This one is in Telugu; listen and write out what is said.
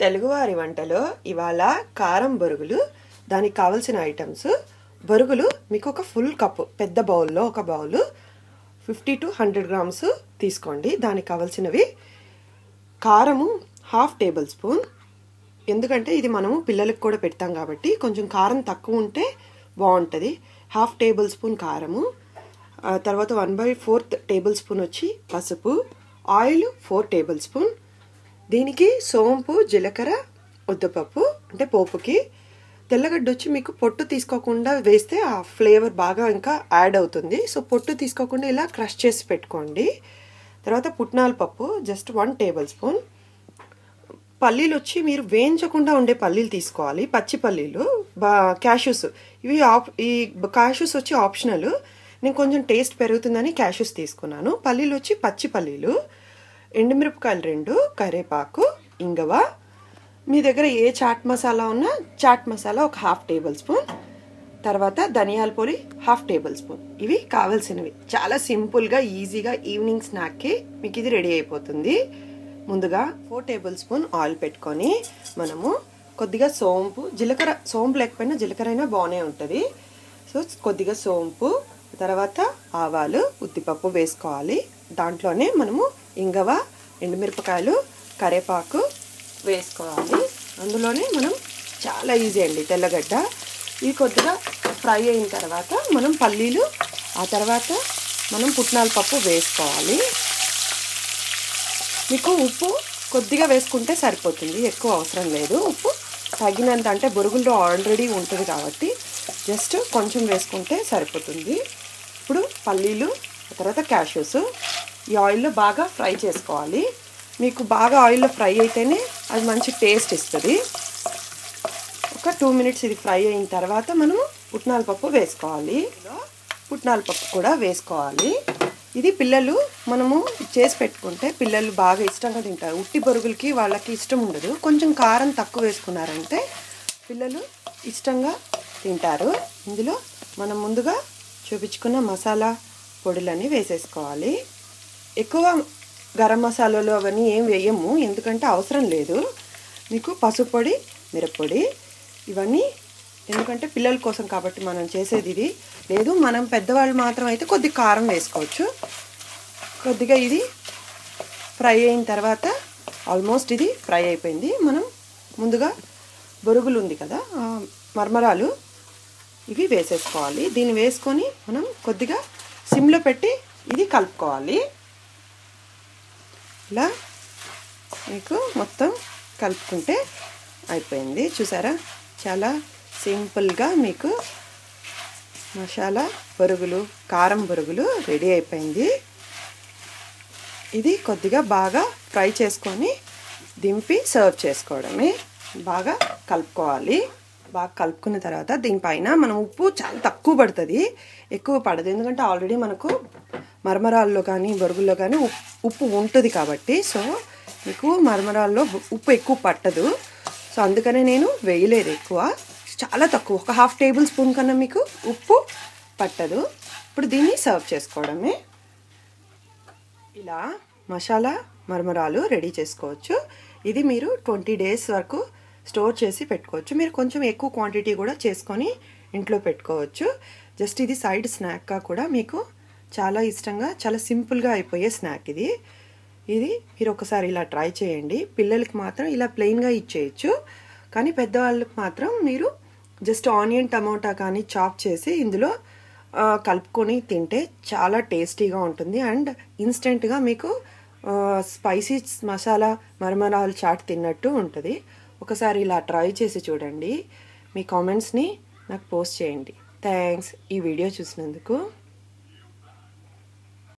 తెలుగువారి వంటలో ఇవాళ కారం బొరుగులు. దానికి కావాల్సిన ఐటమ్స్ బొరుగులు మీకు ఒక ఫుల్ కప్ పెద్ద బౌల్లో ఒక బౌల్ 50 to 100 grams తీసుకోండి. దానికి కావాల్సినవి కారము హాఫ్ టేబుల్ స్పూన్, ఎందుకంటే ఇది మనము పిల్లలకు కూడా పెడతాం కాబట్టి కొంచెం కారం తక్కువ ఉంటే బాగుంటుంది. హాఫ్ టేబుల్ స్పూన్ కారము, తర్వాత 1/4 టేబుల్ స్పూన్ వచ్చి పసుపు, ఆయిల్ 4 టేబుల్ స్పూన్. దీనికి సోంపు, జీలకర్ర, ఉద్దపప్పు అంటే పోపుకి. తెల్లగడ్డ వచ్చి మీకు పొట్టు తీసుకోకుండా వేస్తే ఆ ఫ్లేవర్ బాగా ఇంకా యాడ్ అవుతుంది. సో పొట్టు తీసుకోకుండా ఇలా క్రష్ చేసి పెట్టుకోండి. తర్వాత పుట్నాల పప్పు జస్ట్ 1 టేబుల్ స్పూన్. పల్లీలు వచ్చి మీరు వేయించకుండా ఉండే పల్లీలు తీసుకోవాలి, పచ్చి పల్లీలు. క్యాష్యూస్ ఈ క్యాష్యూస్ వచ్చి ఆప్షనల్, నేను కొంచెం టేస్ట్ పెరుగుతుందని క్యాష్యూస్ తీసుకున్నాను. పల్లీలు వచ్చి పచ్చి పల్లీలు, ఎండుమిరపకాయలు 2, కరివేపాకు, ఇంగవ. మీ దగ్గర ఏ చాట్ మసాలా ఉన్నా చాట్ మసాలా ఒక హాఫ్ టేబుల్ స్పూన్. తర్వాత ధనియాల పొడి హాఫ్ టేబుల్ స్పూన్. ఇవి కావాల్సినవి. చాలా సింపుల్గా ఈజీగా ఈవినింగ్ స్నాక్కి మీకు ఇది రెడీ అయిపోతుంది. ముందుగా 4 టేబుల్ స్పూన్ ఆయిల్ పెట్టుకొని మనము కొద్దిగా సోంపు, జీలకర్ర, సోంపు లేకపోయినా జీలకర్ర అయినా బాగానే ఉంటుంది. సో కొద్దిగా సోంపు, తర్వాత ఆవాలు, ఉద్దిపప్పు వేసుకోవాలి. దాంట్లోనే మనము ఇంగవ, ఎండుమిరపకాయలు, కరివేపాకు వేసుకోవాలి. అందులోనే మనం చాలా ఈజీ అండి తెల్లగడ్డ. ఇవి కొద్దిగా ఫ్రై అయిన తర్వాత మనం పల్లీలు, ఆ తర్వాత మనం పుట్నాల పప్పు వేసుకోవాలి. మీకు ఉప్పు కొద్దిగా వేసుకుంటే సరిపోతుంది, ఎక్కువ అవసరం లేదు. ఉప్పు తగినంత, అంటే బొరుగుల్లో ఆల్రెడీ ఉంటుంది కాబట్టి జస్ట్ కొంచెం వేసుకుంటే సరిపోతుంది. ఇప్పుడు పల్లీలు, తర్వాత క్యాష్యూస్ ఈ ఆయిల్లో బాగా ఫ్రై చేసుకోవాలి. మీకు బాగా ఆయిల్లో ఫ్రై అయితేనే అది మంచి టేస్ట్ ఇస్తుంది. ఒక 2 minutes ఇది ఫ్రై అయిన తర్వాత మనము పుట్నాల పప్పు వేసుకోవాలి. పుట్నాల పప్పు కూడా వేసుకోవాలి. ఇది పిల్లలు మనము చేసి పెట్టుకుంటే పిల్లలు బాగా ఇష్టంగా తింటారు. ఉట్టి బొరుగులకి వాళ్ళకి ఇష్టం ఉండదు. కొంచెం కారం తక్కువ వేసుకున్నారంటే పిల్లలు ఇష్టంగా తింటారు. ఇందులో మనం ముందుగా చూపించుకున్న మసాలా పొడులన్నీ వేసేసుకోవాలి. ఎక్కువ గరం మసాలాలు అవన్నీ ఏం వేయము, ఎందుకంటే అవసరం లేదు. మీకు పసుపు పొడి, మిరప్పొడి ఇవన్నీ ఎందుకంటే పిల్లల కోసం కాబట్టి మనం చేసేది ఇది. లేదు మనం పెద్దవాళ్ళు మాత్రం అయితే కొద్దిగా కారం వేసుకోవచ్చు. కొద్దిగా ఇది ఫ్రై అయిన తర్వాత ఆల్మోస్ట్ ఇది ఫ్రై అయిపోయింది. మనం ముందుగా బొరుగులు ఉంది కదా, మరమరాలు ఇవి వేసేసుకోవాలి. దీన్ని వేసుకొని మనం కొద్దిగా సిమ్లో పెట్టి ఇది కలుపుకోవాలి. ఇలా మీకు మొత్తం కలుపుకుంటే అయిపోయింది. చూసారా, చాలా సింపుల్గా మీకు మసాలా బొరుగులు, కారం బొరుగులు రెడీ అయిపోయింది. ఇది కొద్దిగా బాగా ఫ్రై చేసుకొని దింపి సర్వ్ చేసుకోవడమే. బాగా కలుపుకోవాలి. బాగా కలుపుకున్న తర్వాత దీనిపైన మనం ఉప్పు చాలా తక్కువ పడుతుంది, ఎక్కువ పడదు. ఎందుకంటే ఆల్రెడీ మనకు మరమరాల్లో కానీ బొరుగుల్లో కానీ ఉప్పు ఉంటుంది కాబట్టి. సో మీకు మరమరాల్లో ఉప్పు ఎక్కువ పట్టదు. సో అందుకనే నేను వేయలేదు ఎక్కువ, చాలా తక్కువ, ఒక హాఫ్ టేబుల్ స్పూన్ కన్నా మీకు ఉప్పు పట్టదు. ఇప్పుడు దీన్ని సర్వ్ చేసుకోవడమే. ఇలా మసాలా మరమరాలు రెడీ చేసుకోవచ్చు. ఇది మీరు 20 days వరకు స్టోర్ చేసి పెట్టుకోవచ్చు. మీరు కొంచెం ఎక్కువ క్వాంటిటీ కూడా చేసుకొని ఇంట్లో పెట్టుకోవచ్చు. జస్ట్ ఇది సైడ్ స్నాక్గా కూడా మీకు చాలా ఇష్టంగా, చాలా సింపుల్గా అయిపోయే స్నాక్ ఇది. మీరు ఒకసారి ఇలా ట్రై చేయండి. పిల్లలకి మాత్రం ఇలా ప్లెయిన్గా ఇచ్చేయచ్చు, కానీ పెద్దవాళ్ళకి మాత్రం మీరు జస్ట్ ఆనియన్, టమోటా కానీ చాప్ చేసి ఇందులో కలుపుకొని తింటే చాలా టేస్టీగా ఉంటుంది. అండ్ ఇన్స్టెంట్గా మీకు స్పైసీ మసాలా మరమరాలు చాట్ తిన్నట్టు ఉంటుంది. ఒకసారి ఇలా ట్రై చేసి చూడండి. మీ కామెంట్స్ని నాకు పోస్ట్ చేయండి. థ్యాంక్స్ ఈ వీడియో చూసినందుకు.